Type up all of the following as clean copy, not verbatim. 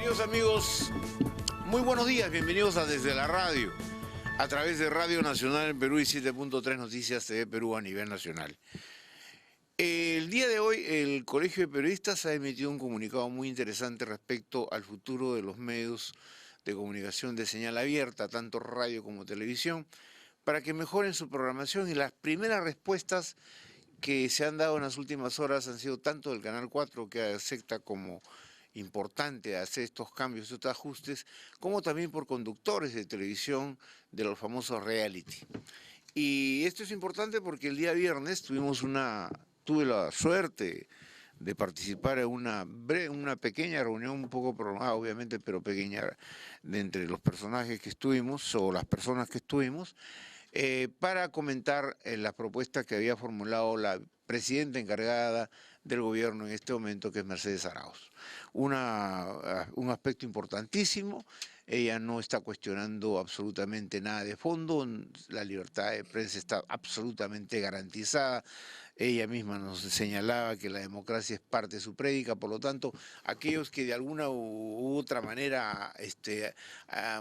Queridos amigos, muy buenos días, bienvenidos a Desde la Radio, a través de Radio Nacional en Perú y 7.3 Noticias TV Perú a nivel nacional. El día de hoy el Colegio de Periodistas ha emitido un comunicado muy interesante respecto al futuro de los medios de comunicación de señal abierta, tanto radio como televisión, para que mejoren su programación, y las primeras respuestas que se han dado en las últimas horas han sido tanto del Canal 4, que acepta como importante hacer estos cambios, estos ajustes, como también por conductores de televisión de los famosos reality. Y esto es importante porque el día viernes tuve la suerte de participar en una pequeña reunión, un poco prolongada obviamente, pero pequeña, de entre los personajes que estuvimos, o las personas que estuvimos, para comentar las propuestas que había formulado la presidenta encargada del gobierno en este momento, que es Mercedes Arauz. Un aspecto importantísimo. Ella no está cuestionando absolutamente nada de fondo, la libertad de prensa está absolutamente garantizada. Ella misma nos señalaba que la democracia es parte de su prédica, por lo tanto, aquellos que de alguna u otra manera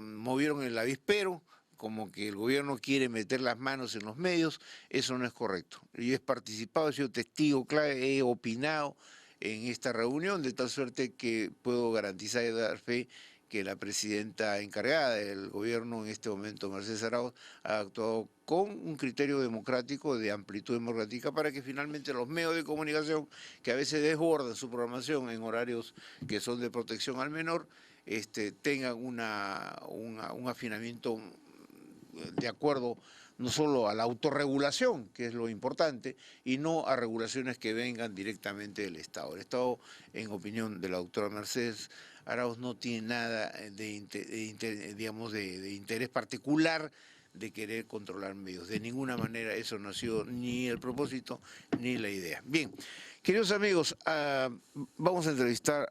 movieron el avispero, como que el gobierno quiere meter las manos en los medios, eso no es correcto. Yo he participado, he sido testigo clave, he opinado en esta reunión, de tal suerte que puedo garantizar y dar fe que la presidenta encargada del gobierno en este momento, Mercedes Arauz, ha actuado con un criterio democrático, de amplitud democrática, para que finalmente los medios de comunicación, que a veces desbordan su programación en horarios que son de protección al menor, tengan un afinamiento de acuerdo no solo a la autorregulación, que es lo importante, y no a regulaciones que vengan directamente del Estado. El Estado, en opinión de la doctora Mercedes Arauz, no tiene nada de interés particular de querer controlar medios. De ninguna manera eso no ha sido ni el propósito ni la idea. Bien, queridos amigos, vamos a entrevistar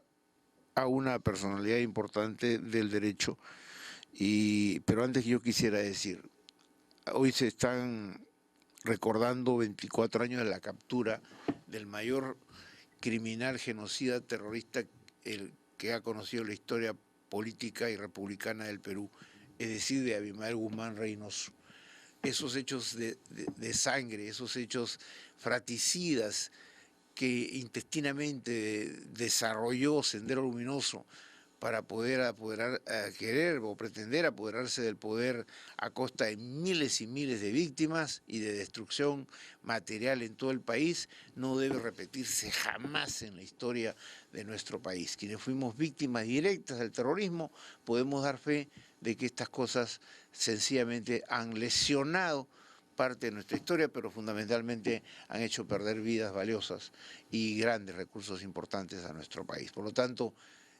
a una personalidad importante del derecho, pero antes yo quisiera decir, hoy se están recordando 24 años de la captura del mayor criminal, genocida, terrorista que ha conocido la historia política y republicana del Perú, es decir, de Abimael Guzmán Reynoso. Esos hechos de sangre, esos hechos fratricidas que intestinamente desarrolló Sendero Luminoso para poder querer o pretender apoderarse del poder a costa de miles y miles de víctimas y de destrucción material en todo el país, no debe repetirse jamás en la historia de nuestro país. Quienes fuimos víctimas directas del terrorismo podemos dar fe de que estas cosas sencillamente han lesionado parte de nuestra historia, pero fundamentalmente han hecho perder vidas valiosas y grandes recursos importantes a nuestro país. Por lo tanto,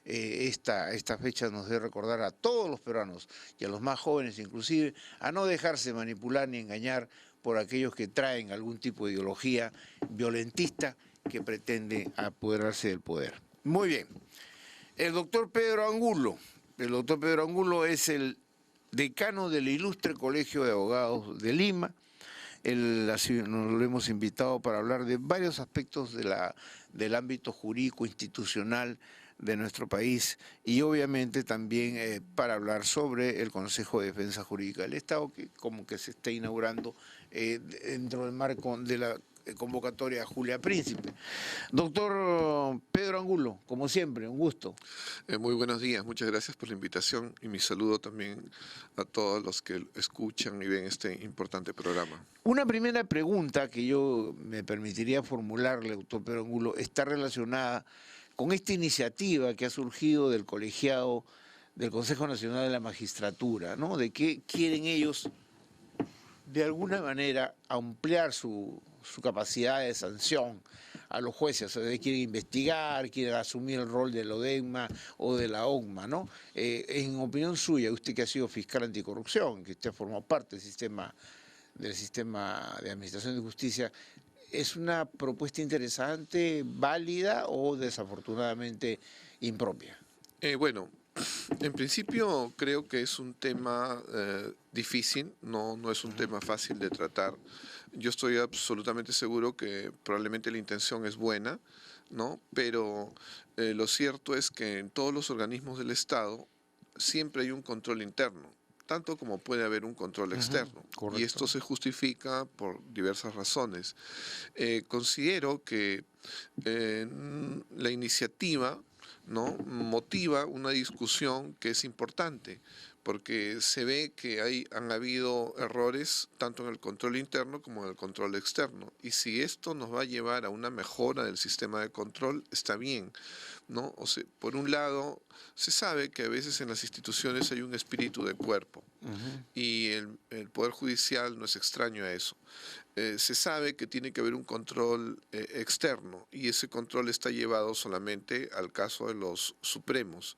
esta fecha nos debe recordar a todos los peruanos, y a los más jóvenes inclusive, a no dejarse manipular ni engañar por aquellos que traen algún tipo de ideología violentista que pretende apoderarse del poder. Muy bien, el doctor Pedro Angulo es el decano del Ilustre Colegio de Abogados de Lima. Nos lo hemos invitado para hablar de varios aspectos del ámbito jurídico institucional de nuestro país, y obviamente también para hablar sobre el Consejo de Defensa Jurídica del Estado, que como que se está inaugurando dentro del marco de la convocatoria Julia Príncipe. Doctor Pedro Angulo, como siempre, un gusto. Muy buenos días, muchas gracias por la invitación, y mi saludo también a todos los que escuchan y ven este importante programa. Una primera pregunta que yo me permitiría formularle, doctor Pedro Angulo, está relacionada con esta iniciativa que ha surgido del colegiado del Consejo Nacional de la Magistratura, ¿no? De que quieren ellos, de alguna manera, ampliar su capacidad de sanción a los jueces, o sea, quieren investigar, quieren asumir el rol de la ODEGMA o de la OCMA, ¿no? En opinión suya, usted que ha sido fiscal anticorrupción, que usted ha formado parte del sistema de administración de justicia, ¿es una propuesta interesante, válida o desafortunadamente impropia? Bueno, en principio creo que es un tema difícil, no es un tema fácil de tratar, Yo estoy absolutamente seguro que probablemente la intención es buena, ¿no? Pero lo cierto es que en todos los organismos del Estado siempre hay un control interno, tanto como puede haber un control Ujú, externo. Y esto correcto. se justifica por diversas razones. Considero que la iniciativa, ¿no?, motiva una discusión que es importante, porque se ve que han habido errores tanto en el control interno como en el control externo. Y si esto nos va a llevar a una mejora del sistema de control, está bien, ¿no? O sea, por un lado, se sabe que a veces en las instituciones hay un espíritu de cuerpo Ujú. y el Poder Judicial no es extraño a eso. Se sabe que tiene que haber un control externo y ese control está llevado solamente al caso de los supremos.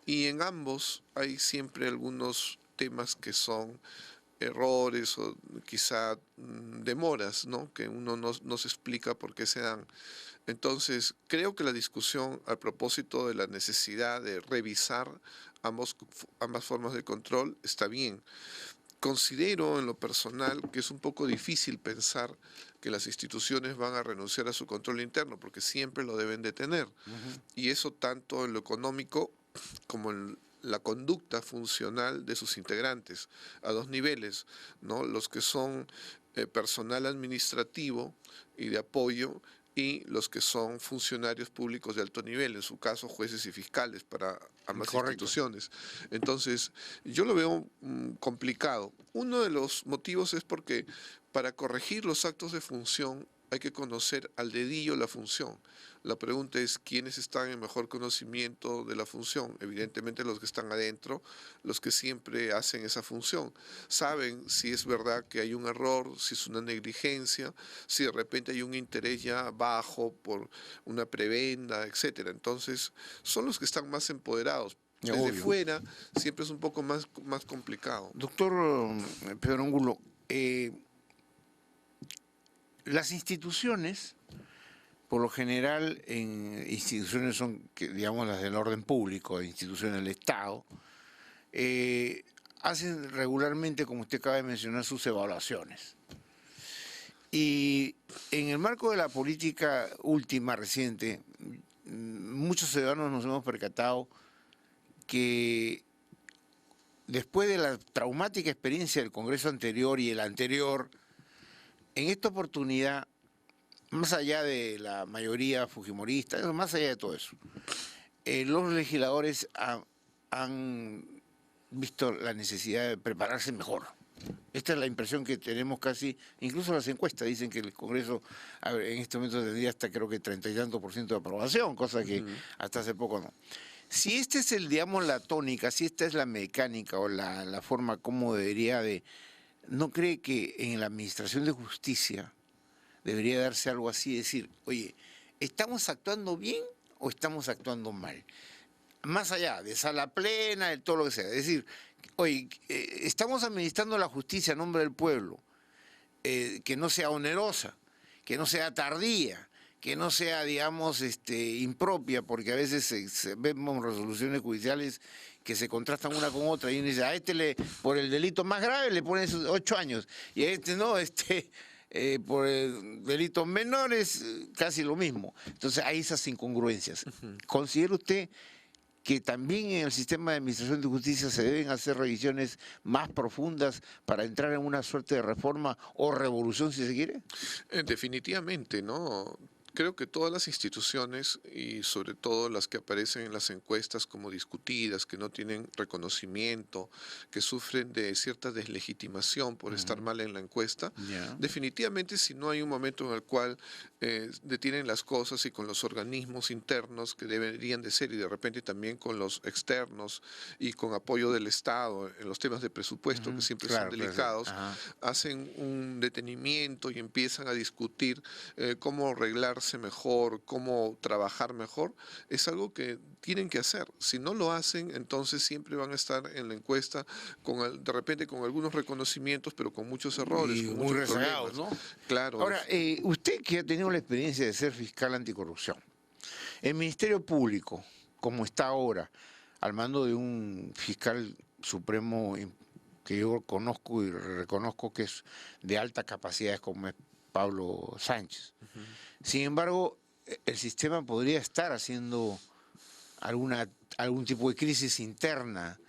Y en ambos hay siempre algunos temas que son errores o quizá demoras, ¿no?, que uno no se explica por qué se dan. Entonces, creo que la discusión a propósito de la necesidad de revisar ambas formas de control está bien. Considero en lo personal que es un poco difícil pensar que las instituciones van a renunciar a su control interno, porque siempre lo deben de tener. Ujú. Y eso tanto en lo económico como en la conducta funcional de sus integrantes, a dos niveles, ¿no? Los que son personal administrativo y de apoyo, y los que son funcionarios públicos de alto nivel, en su caso jueces y fiscales para ambas Correcto. instituciones. Entonces, yo lo veo complicado. Uno de los motivos es porque para corregir los actos de función hay que conocer al dedillo la función. La pregunta es quiénes están en mejor conocimiento de la función. Evidentemente los que están adentro, los que siempre hacen esa función. Saben si es verdad que hay un error, si es una negligencia, si de repente hay un interés ya bajo por una prebenda, etcétera. Entonces, son los que están más empoderados. Desde Obvio. fuera siempre es un poco más complicado. Doctor Pedro Angulo, las instituciones, por lo general, en instituciones son, digamos, las del orden público, instituciones del Estado, hacen regularmente, como usted acaba de mencionar, sus evaluaciones. Y en el marco de la política última, reciente, muchos ciudadanos nos hemos percatado que después de la traumática experiencia del Congreso anterior y el anterior, en esta oportunidad, más allá de la mayoría fujimorista, más allá de todo eso, los legisladores han visto la necesidad de prepararse mejor. Esta es la impresión que tenemos casi, incluso las encuestas dicen que el Congreso en este momento tendría hasta creo que 30 y tanto % de aprobación, cosa que hasta hace poco no. Si esta es digamos, la tónica, si esta es la mecánica o la forma como debería de... ¿No cree que en la administración de justicia debería darse algo así, decir, oye, ¿estamos actuando bien o estamos actuando mal? Más allá de sala plena, de todo lo que sea. Es decir, oye, estamos administrando la justicia a nombre del pueblo, que no sea onerosa, que no sea tardía, que no sea, digamos, impropia, porque a veces vemos resoluciones judiciales que se contrastan una con otra y uno dice, a por el delito más grave le pones 8 años y a este no, por delitos menores casi lo mismo. Entonces hay esas incongruencias. ¿Considera usted que también en el sistema de administración de justicia se deben hacer revisiones más profundas para entrar en una suerte de reforma o revolución, si se quiere? Definitivamente, ¿no? Creo que todas las instituciones y sobre todo las que aparecen en las encuestas como discutidas, que no tienen reconocimiento, que sufren de cierta deslegitimación por estar mal en la encuesta, Ya. definitivamente si no hay un momento en el cual detienen las cosas y con los organismos internos que deberían de ser y de repente también con los externos y con apoyo del Estado en los temas de presupuesto que siempre son Claro, claro, sí. delicados, Ajá. hacen un detenimiento y empiezan a discutir cómo arreglarse mejor, cómo trabajar mejor, es algo que tienen que hacer. Si no lo hacen, entonces siempre van a estar en la encuesta de repente con algunos reconocimientos, pero con muchos errores, Y con muy muchos rezagados, problemas. ¿no? Claro, Ahora, usted que ha tenido la experiencia de ser fiscal anticorrupción, el Ministerio Público, como está ahora, al mando de un fiscal supremo que yo conozco y reconozco que es de altas capacidades, como es Pablo Sánchez. Sin embargo, el sistema podría estar haciendo algún tipo de crisis interna,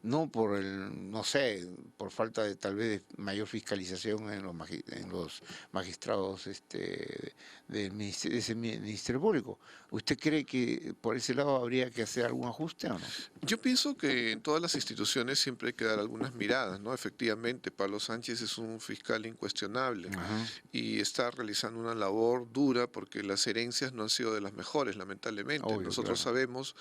no por no sé, por falta de tal vez de mayor fiscalización en los magistrados de ese Ministerio Público. ¿Usted cree que por ese lado habría que hacer algún ajuste o no? Yo pienso que en todas las instituciones siempre hay que dar algunas miradas, ¿no? Efectivamente, Pablo Sánchez es un fiscal incuestionable Ajá. y está realizando una labor dura porque las herencias no han sido de las mejores, lamentablemente. Obvio, Nosotros claro. sabemos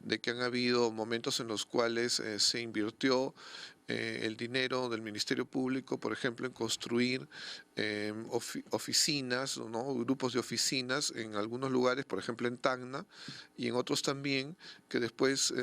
de que han habido momentos en los cuales se invirtió el dinero del Ministerio Público, por ejemplo, en construir oficinas, ¿no? Grupos de oficinas en algunos lugares, por ejemplo en Tacna, y en otros también, que después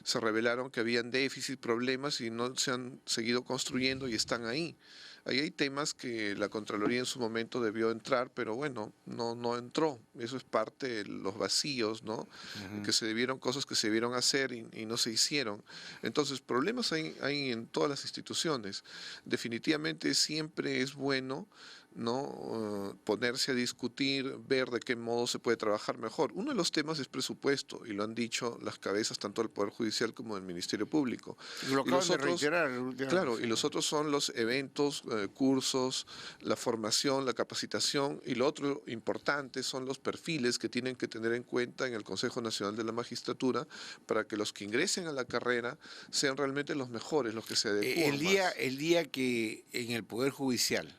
se revelaron que habían déficit, problemas y no se han seguido construyendo y están ahí. Ahí hay temas que la Contraloría en su momento debió entrar, pero bueno, no entró. Eso es parte de los vacíos, ¿no? Ujú. Que se debieron, cosas que se debieron hacer y no se hicieron. Entonces, problemas hay en todas las instituciones. Definitivamente siempre es bueno, ¿no? Ponerse a discutir, ver de qué modo se puede trabajar mejor. Uno de los temas es presupuesto, y lo han dicho las cabezas tanto del Poder Judicial como del Ministerio Público. Lo Y acaban los de otros, reiterar últimamente, claro, y sí. los otros son los eventos, cursos, la formación, la capacitación, y lo otro importante son los perfiles que tienen que tener en cuenta en el Consejo Nacional de la Magistratura para que los que ingresen a la carrera sean realmente los mejores, los que se adecúan más. El día que en el Poder Judicial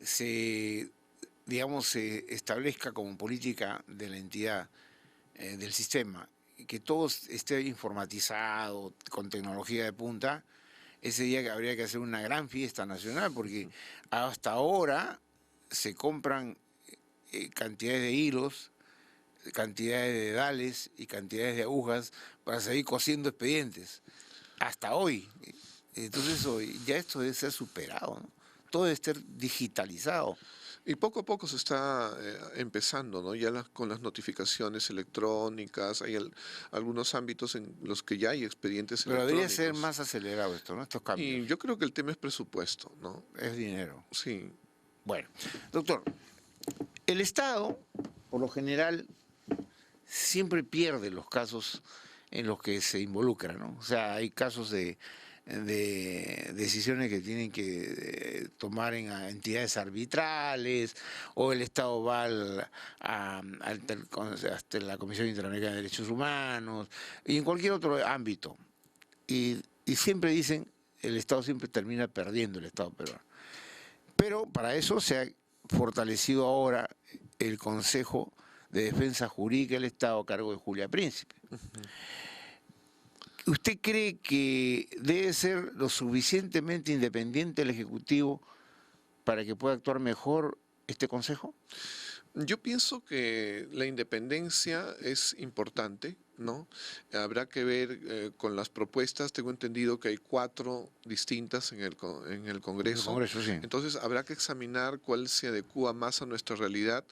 se, digamos, se establezca como política de la entidad, del sistema, que todo esté informatizado, con tecnología de punta, ese día que habría que hacer una gran fiesta nacional, porque hasta ahora se compran cantidades de hilos, cantidades de dedales y cantidades de agujas para seguir cosiendo expedientes. Hasta hoy. Entonces hoy ya esto debe ser superado, ¿no? Todo debe estar digitalizado. Y poco a poco se está empezando, ¿no? Ya con las notificaciones electrónicas, hay algunos ámbitos en los que ya hay expedientes Pero debería ser electrónicos. más acelerado esto, ¿no? Estos cambios. Y yo creo que el tema es presupuesto, ¿no? Es dinero. Sí. Bueno, doctor, el Estado, por lo general, siempre pierde los casos en los que se involucra, ¿no? O sea, hay casos de decisiones que tienen que tomar en entidades arbitrales, o el Estado va hasta la Comisión Interamericana de Derechos Humanos, y en cualquier otro ámbito. Y siempre dicen, el Estado siempre termina perdiendo, el Estado peruano. Pero para eso se ha fortalecido ahora el Consejo de Defensa Jurídica del Estado a cargo de Julia Príncipe. ¿Usted cree que debe ser lo suficientemente independiente el Ejecutivo para que pueda actuar mejor este Consejo? Yo pienso que la independencia es importante, ¿no? Habrá que ver con las propuestas, tengo entendido que hay 4 distintas en el En el Congreso, Congreso, sí. entonces habrá que examinar cuál se adecúa más a nuestra realidad.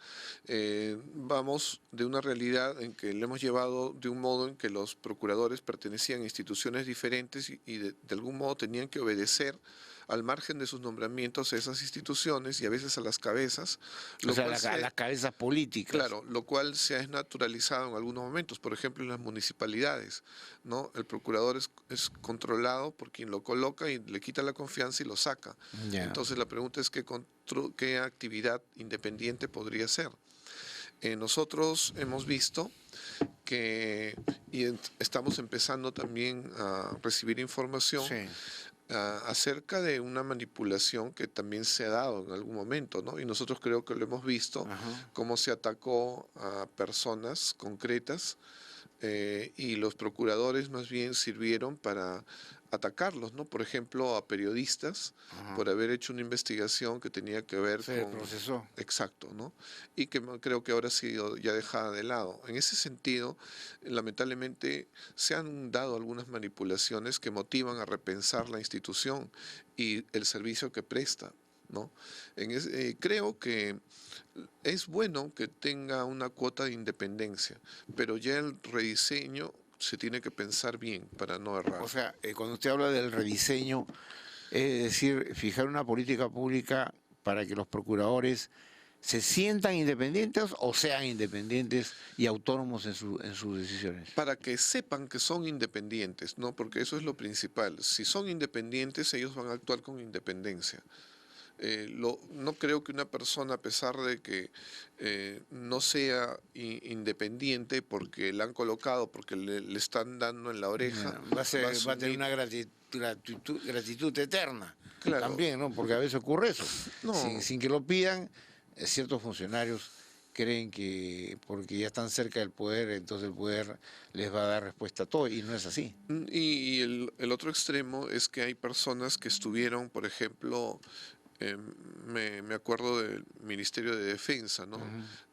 Vamos de una realidad en que le hemos llevado de un modo en que los procuradores pertenecían a instituciones diferentes y de algún modo tenían que obedecer al margen de sus nombramientos a esas instituciones y a veces a las cabezas, O lo sea, cual las cabezas políticas. claro, lo cual se ha desnaturalizado en algunos momentos, por ejemplo en las municipalidades, ¿no? El procurador es controlado por quien lo coloca y le quita la confianza y lo saca. Ya. Entonces la pregunta es qué actividad independiente podría ser. Nosotros hemos visto estamos empezando también a recibir información Sí. acerca de una manipulación que también se ha dado en algún momento, ¿no? Y nosotros creo que lo hemos visto, Ajá. cómo se atacó a personas concretas y los procuradores más bien sirvieron para atacarlos, ¿no? Por ejemplo, a periodistas Ajá. por haber hecho una investigación que tenía que ver Se con... procesó. Exacto, ¿no? Y que creo que ahora ha sido ya dejada de lado. En ese sentido, lamentablemente se han dado algunas manipulaciones que motivan a repensar la institución y el servicio que presta, ¿no? Creo que es bueno que tenga una cuota de independencia, pero ya el rediseño se tiene que pensar bien para no errar. O sea, cuando usted habla del rediseño, es decir, fijar una política pública para que los procuradores se sientan independientes o sean independientes y autónomos en sus decisiones. Para que sepan que son independientes, ¿no? Porque eso es lo principal. Si son independientes, ellos van a actuar con independencia. No creo que una persona, a pesar de que no sea independiente porque la han colocado, porque le están dando en la oreja, Va a tener una gratitud eterna. Claro. También, ¿no? Porque a veces ocurre eso. No. Sin que lo pidan, ciertos funcionarios creen que porque ya están cerca del poder, entonces el poder les va a dar respuesta a todo, y no es así. Y el otro extremo es que hay personas que estuvieron, por ejemplo, me acuerdo del Ministerio de Defensa, ¿no?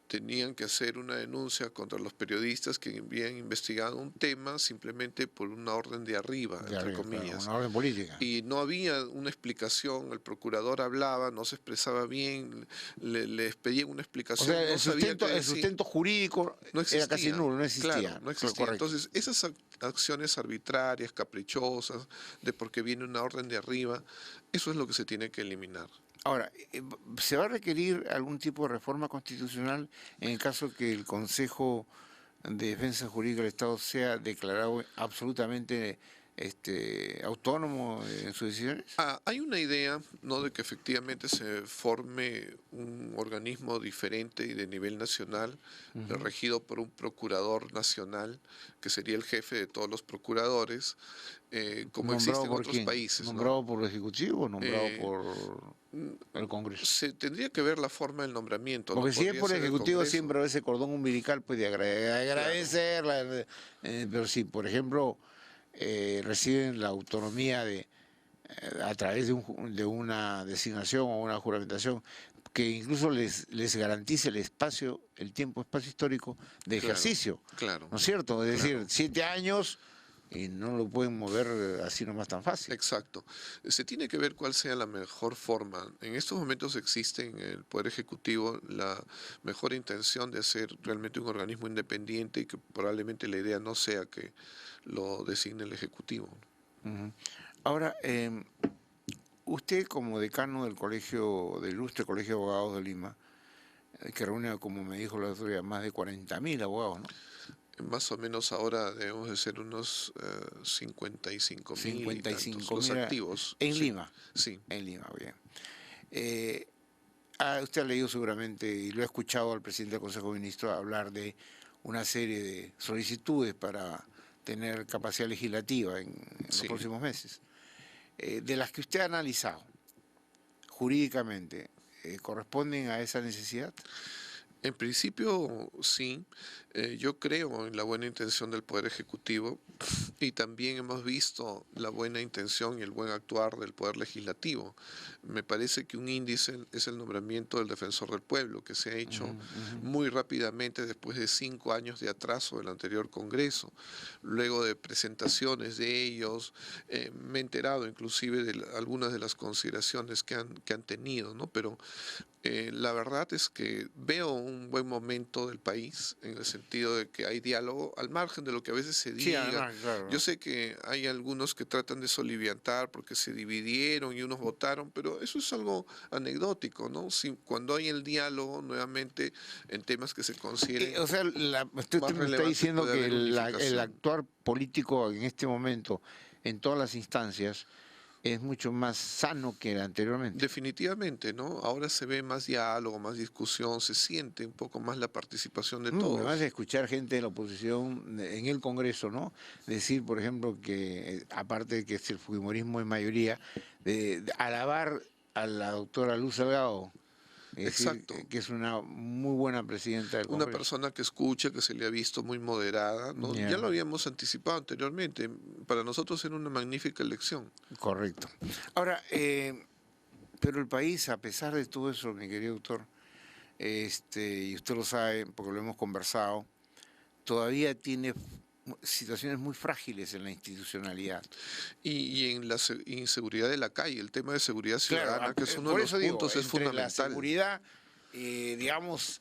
Tenían que hacer una denuncia contra los periodistas que habían investigado un tema simplemente por una orden de arriba, entre comillas. Claro, una orden política. Y no había una explicación, el procurador hablaba, no se expresaba bien, les pedían una explicación. O sea, no el sustento jurídico no existía, era casi nulo, no existía. Claro, no existía. Entonces, esas acciones arbitrarias, caprichosas, de porque viene una orden de arriba, eso es lo que se tiene que eliminar. Ahora, ¿se va a requerir algún tipo de reforma constitucional en el caso que el Consejo de Defensa Jurídica del Estado sea declarado absolutamente autónomo en sus decisiones? Hay una idea, ¿no?, de que efectivamente se forme un organismo diferente y de nivel nacional, regido por un procurador nacional, que sería el jefe de todos los procuradores, como existe en otros países. ¿Nombrado por el Ejecutivo o nombrado por el Congreso? Se tendría que ver la forma del nombramiento. Porque ¿no? si es por el Ejecutivo siempre va ese cordón umbilical, pues de agradecerla. Claro. Pero si, por ejemplo, reciben la autonomía a través de una designación o una juramentación que incluso les garantice el tiempo-espacio histórico de ejercicio. Claro. ¿No es cierto? Es decir, 7 años y no lo pueden mover así nomás tan fácil. Exacto. Se tiene que ver cuál sea la mejor forma. En estos momentos existe en el Poder Ejecutivo la mejor intención de hacer realmente un organismo independiente y que probablemente la idea no sea que lo designe el Ejecutivo. Ahora, usted como decano del Ilustre Colegio de Abogados de Lima, que reúne, como me dijo la autoridad, más de 40.000 abogados, ¿no? Más o menos ahora debemos de ser unos 55.000 los activos. ¿En Lima? Sí. En Lima, bien. Usted ha leído seguramente y lo ha escuchado al presidente del Consejo de Ministros hablar de una serie de solicitudes para tener capacidad legislativa en los próximos meses. De las que usted ha analizado jurídicamente, ¿corresponden a esa necesidad? En principio, sí. Yo creo en la buena intención del Poder Ejecutivo y también hemos visto la buena intención y el buen actuar del Poder Legislativo. Me parece que un índice es el nombramiento del Defensor del Pueblo, que se ha hecho muy rápidamente después de 5 años de atraso del anterior Congreso. Luego de presentaciones de ellos, me he enterado inclusive de algunas de las consideraciones que han tenido, ¿no? Pero la verdad es que veo un buen momento del país en el sentido de que hay diálogo al margen de lo que a veces se diga. Sí, claro. Yo sé que hay algunos que tratan de soliviantar porque se dividieron y unos votaron, pero eso es algo anecdótico, ¿no? Cuando hay el diálogo nuevamente en temas que se consideren o sea, usted me está diciendo que el actuar político en este momento en todas las instancias es mucho más sano que anteriormente. Definitivamente, ¿no? Ahora se ve más diálogo, más discusión, se siente un poco más la participación de todos. Además de escuchar gente de la oposición en el Congreso, ¿no? Decir, por ejemplo, que aparte de que el fujimorismo es mayoría, de alabar a la doctora Luz Salgado. Exacto. Que es una muy buena presidenta del Congreso. Una persona que escucha, que se le ha visto muy moderada, ¿no? Ya lo habíamos anticipado anteriormente. Para nosotros era una magnífica elección. Correcto. Ahora, pero el país, a pesar de todo eso, mi querido doctor, y usted lo sabe porque lo hemos conversado, todavía tiene situaciones muy frágiles en la institucionalidad. Y en la inseguridad de la calle, el tema de seguridad ciudadana, claro, que es uno de los puntos, es fundamental. La seguridad, digamos,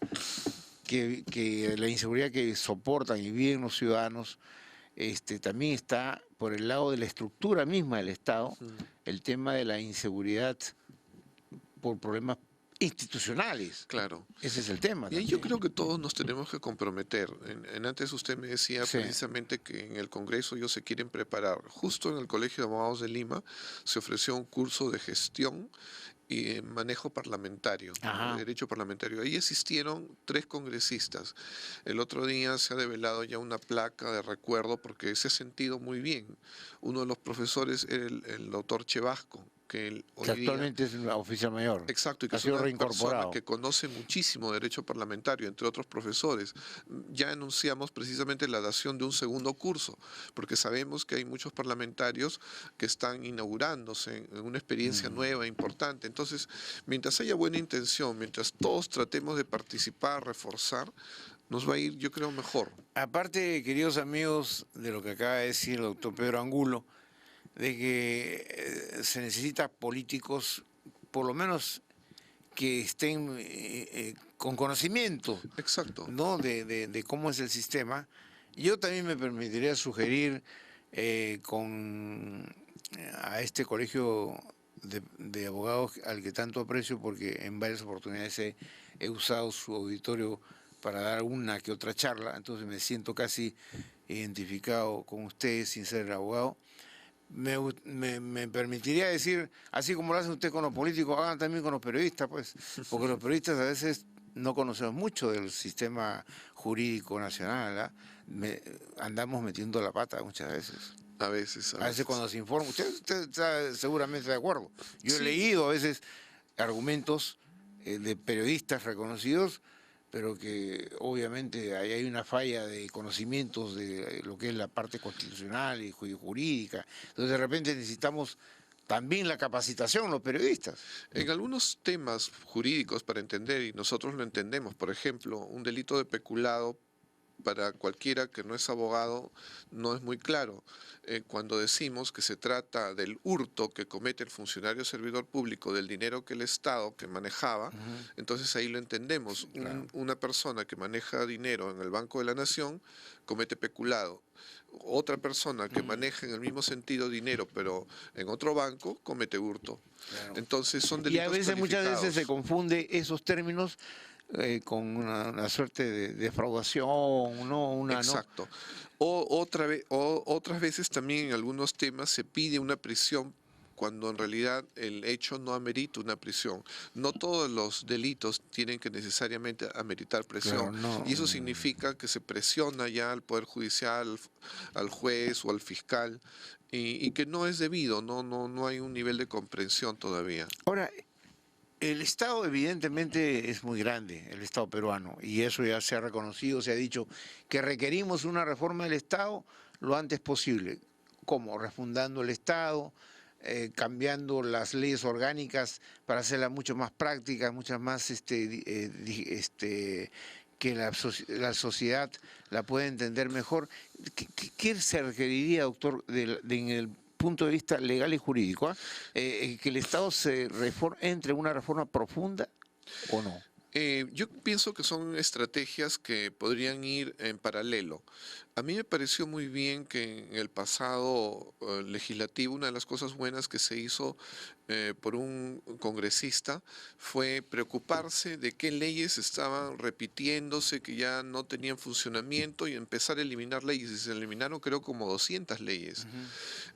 que la inseguridad que soportan y viven los ciudadanos también está por el lado de la estructura misma del Estado, el tema de la inseguridad por problemas institucionales. Claro. Ese es el tema Y ahí yo también. creo que todos nos tenemos que comprometer. Antes usted me decía Sí. precisamente que en el Congreso ellos se quieren preparar. Justo en el Colegio de Abogados de Lima se ofreció un curso de gestión y manejo parlamentario, Ajá. derecho parlamentario. Ahí asistieron 3 congresistas. El otro día se ha develado ya una placa de recuerdo porque se ha sentido muy bien. Uno de los profesores era el doctor Chevasco, que Que hoy día... actualmente es un oficial mayor. Exacto, y que Ha es sido una persona reincorporado. que conoce muchísimo derecho parlamentario, entre otros profesores. Ya anunciamos precisamente la dación de un segundo curso, porque sabemos que hay muchos parlamentarios que están inaugurándose en una experiencia nueva, importante. Entonces, mientras haya buena intención, mientras todos tratemos de participar, reforzar, nos va a ir, yo creo, mejor. Aparte, queridos amigos, de lo que acaba de decir el doctor Pedro Angulo, de que se necesita políticos, por lo menos que estén con conocimiento, Exacto. ¿no? de cómo es el sistema. Yo también me permitiría sugerir a este colegio de abogados al que tanto aprecio, porque en varias oportunidades he usado su auditorio para dar una que otra charla, entonces me siento casi identificado con ustedes sin ser abogado. Me permitiría decir, así como lo hace usted con los políticos, hagan también con los periodistas, pues, porque los periodistas a veces no conocemos mucho del sistema jurídico nacional, ¿ah? Andamos metiendo la pata muchas veces. A veces, A veces cuando se informa, usted está seguramente de acuerdo. Yo he Sí. leído a veces argumentos de periodistas reconocidos, pero que obviamente ahí hay una falla de conocimientos de lo que es la parte constitucional y jurídica. Entonces de repente necesitamos también la capacitación, los periodistas. En algunos temas jurídicos para entender, y nosotros lo entendemos, por ejemplo, un delito de peculado para cualquiera que no es abogado no es muy claro. Cuando decimos que se trata del hurto que comete el funcionario servidor público del dinero que el Estado que manejaba, entonces ahí lo entendemos. Claro. Una persona que maneja dinero en el Banco de la Nación comete peculado. Otra persona que maneja en el mismo sentido dinero, pero en otro banco, comete hurto. Claro. Entonces son Y a delitos veces, muchas veces se calificados. confunde esos términos con una suerte de defraudación, ¿no? Exacto. Otras veces también en algunos temas se pide una prisión cuando en realidad el hecho no amerita una prisión. No todos los delitos tienen que necesariamente ameritar presión. Claro, no. Y eso significa que se presiona ya al Poder Judicial, al juez o al fiscal, y que no es debido, no hay un nivel de comprensión todavía. Ahora, el Estado evidentemente es muy grande, el Estado peruano, y eso ya se ha reconocido, se ha dicho que requerimos una reforma del Estado lo antes posible. ¿Cómo? Refundando el Estado, cambiando las leyes orgánicas para hacerlas mucho más prácticas, muchas más que la sociedad la pueda entender mejor. ¿Qué se requeriría, doctor, en el punto de vista legal y jurídico, que el Estado entre en una reforma profunda o no? Yo pienso que son estrategias que podrían ir en paralelo. A mí me pareció muy bien que en el pasado legislativo una de las cosas buenas que se hizo por un congresista fue preocuparse de qué leyes estaban repitiéndose, que ya no tenían funcionamiento y empezar a eliminar leyes. Y se eliminaron creo como 200 leyes.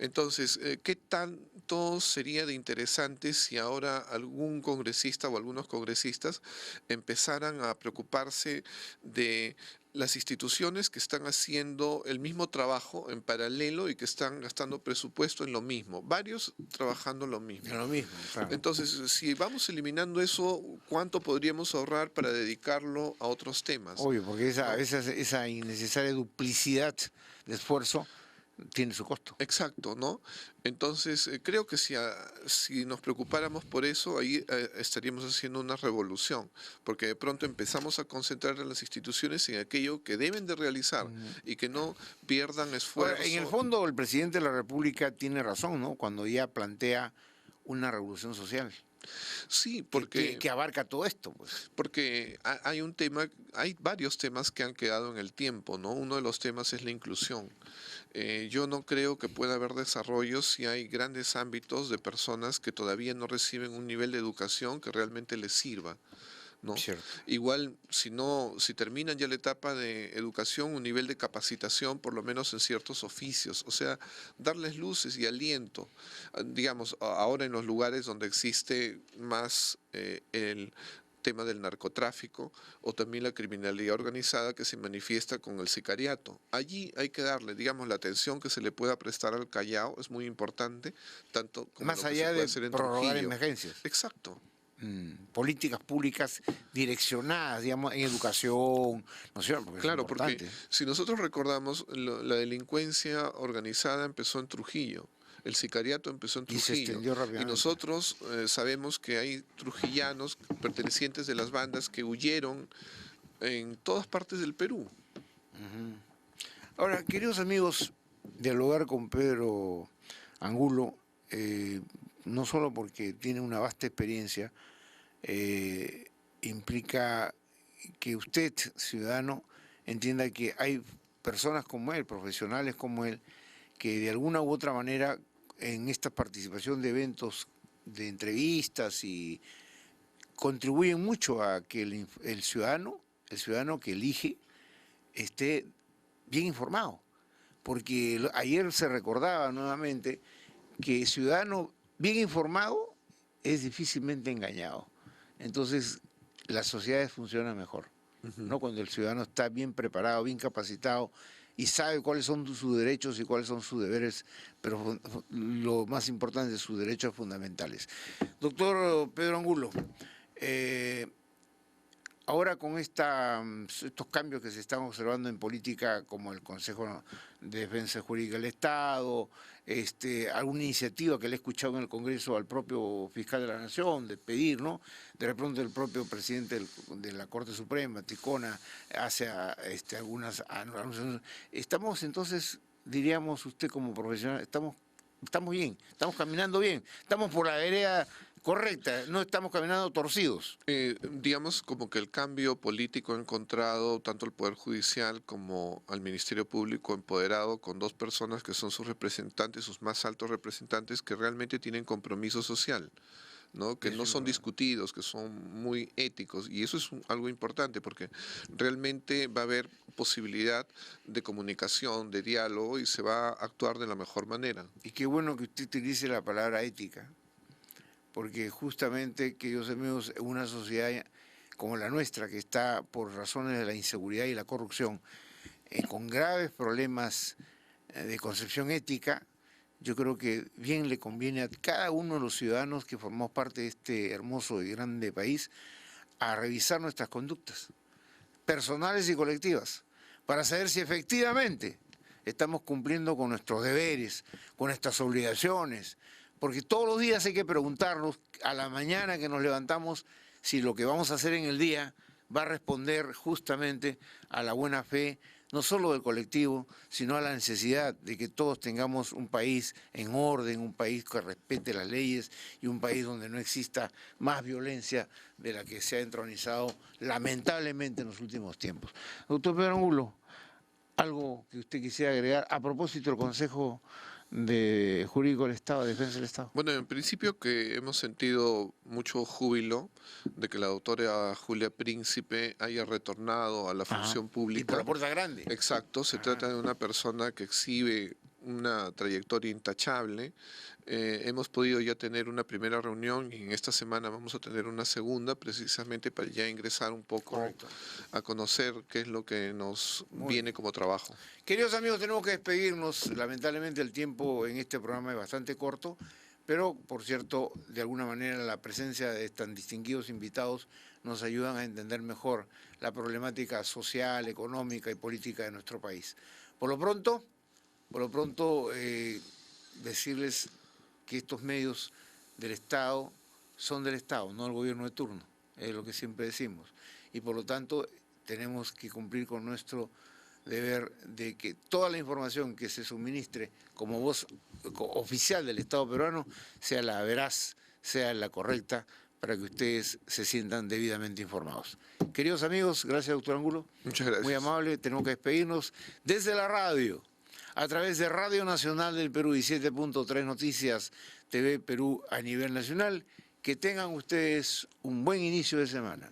Entonces, ¿qué tanto sería de interesante si ahora algún congresista o algunos congresistas empezaran a preocuparse de las instituciones que están haciendo el mismo trabajo en paralelo y que están gastando presupuesto en lo mismo, varios trabajando en lo mismo? Es lo mismo, claro. Entonces, si vamos eliminando eso, ¿cuánto podríamos ahorrar para dedicarlo a otros temas? Obvio, porque ¿No? esa innecesaria duplicidad de esfuerzo tiene su costo. Exacto, ¿no? Entonces, creo que si nos preocupáramos por eso, ahí estaríamos haciendo una revolución, porque de pronto empezamos a concentrar a las instituciones en aquello que deben de realizar y que no pierdan esfuerzo. Ahora, en el fondo, el presidente de la República tiene razón, ¿no? Cuando ya plantea una revolución social. Sí, que abarca todo esto, pues. porque hay un tema, hay varios temas que han quedado en el tiempo, ¿no? Uno de los temas es la inclusión. Yo no creo que pueda haber desarrollo si hay grandes ámbitos de personas que todavía no reciben un nivel de educación que realmente les sirva, ¿no? Cierto. Igual, si no, si terminan ya la etapa de educación, un nivel de capacitación, por lo menos en ciertos oficios, o sea, darles luces y aliento. Digamos, ahora en los lugares donde existe más el tema del narcotráfico o también la criminalidad organizada que se manifiesta con el sicariato. Allí hay que darle, digamos, la atención que se le pueda prestar al Callao, es muy importante, tanto como Más lo que se allá puede de hacer en prorrogar Trujillo. emergencias. Exacto. Políticas públicas direccionadas, digamos, en educación, ¿no es cierto? Porque es Claro, porque importante. si nosotros recordamos, la delincuencia organizada empezó en Trujillo, el sicariato empezó en Y se Trujillo, extendió y rápidamente. nosotros sabemos que hay trujillanos pertenecientes de las bandas que huyeron en todas partes del Perú. Ahora, queridos amigos, dialogar con Pedro Angulo, no solo porque tiene una vasta experiencia, implica que usted, ciudadano, entienda que hay personas como él, profesionales como él, que de alguna u otra manera en esta participación de eventos, de entrevistas y contribuyen mucho a que el ciudadano que elige, esté bien informado. Porque ayer se recordaba nuevamente que ciudadano bien informado es difícilmente engañado. Entonces, las sociedades funcionan mejor, Ujú. ¿no? Cuando el ciudadano está bien preparado, bien capacitado y sabe cuáles son sus derechos y cuáles son sus deberes, pero lo más importante, sus derechos fundamentales. Doctor Pedro Angulo, eh, ahora con estos cambios que se están observando en política, como el Consejo de Defensa Jurídica del Estado, alguna iniciativa que le he escuchado en el Congreso al propio fiscal de la Nación, de pedir, ¿no? De pronto el propio presidente de la Corte Suprema, Ticona, hace algunas anuncios. Estamos entonces, diríamos usted como profesional, estamos bien, estamos caminando bien, estamos por la vereda correcta, no estamos caminando torcidos. Digamos como que el cambio político ha encontrado tanto el Poder Judicial como al Ministerio Público empoderado con dos personas que son sus representantes, sus más altos representantes, que realmente tienen compromiso social, ¿no? Que Eso no es son importante. discutidos, que son muy éticos. Y eso es algo importante porque realmente va a haber posibilidad de comunicación, de diálogo y se va a actuar de la mejor manera. Y qué bueno que usted utilice la palabra ética, porque justamente, queridos amigos, en una sociedad como la nuestra, que está por razones de la inseguridad y la corrupción, con graves problemas de concepción ética, yo creo que bien le conviene a cada uno de los ciudadanos que formamos parte de este hermoso y grande país a revisar nuestras conductas, personales y colectivas, para saber si efectivamente estamos cumpliendo con nuestros deberes, con nuestras obligaciones, porque todos los días hay que preguntarnos a la mañana que nos levantamos si lo que vamos a hacer en el día va a responder justamente a la buena fe, no solo del colectivo, sino a la necesidad de que todos tengamos un país en orden, un país que respete las leyes y un país donde no exista más violencia de la que se ha entronizado lamentablemente en los últimos tiempos. Doctor Pedro Angulo, algo que usted quisiera agregar a propósito del Consejo de Jurídico del Estado, de Defensa del Estado. Bueno, en principio que hemos sentido mucho júbilo de que la doctora Julia Príncipe haya retornado a la Ajá. función Y por la pública. puerta grande. Exacto, se Ajá. trata de una persona que exhibe una trayectoria intachable. Hemos podido ya tener una primera reunión y en esta semana vamos a tener una segunda precisamente para ya ingresar un poco Correcto. a conocer qué es lo que nos Muy viene bien. como trabajo. Queridos amigos, tenemos que despedirnos. Lamentablemente el tiempo en este programa es bastante corto, pero por cierto, de alguna manera la presencia de tan distinguidos invitados nos ayudan a entender mejor la problemática social, económica y política de nuestro país. Por lo pronto, decirles que estos medios del Estado son del Estado, no del gobierno de turno, es lo que siempre decimos. Y por lo tanto, tenemos que cumplir con nuestro deber de que toda la información que se suministre como voz oficial del Estado peruano sea la veraz, sea la correcta para que ustedes se sientan debidamente informados. Queridos amigos, gracias, doctor Angulo. Muchas gracias. Muy amable, tenemos que despedirnos desde la radio, a través de Radio Nacional del Perú y 7.3 Noticias TV Perú a nivel nacional. Que tengan ustedes un buen inicio de semana.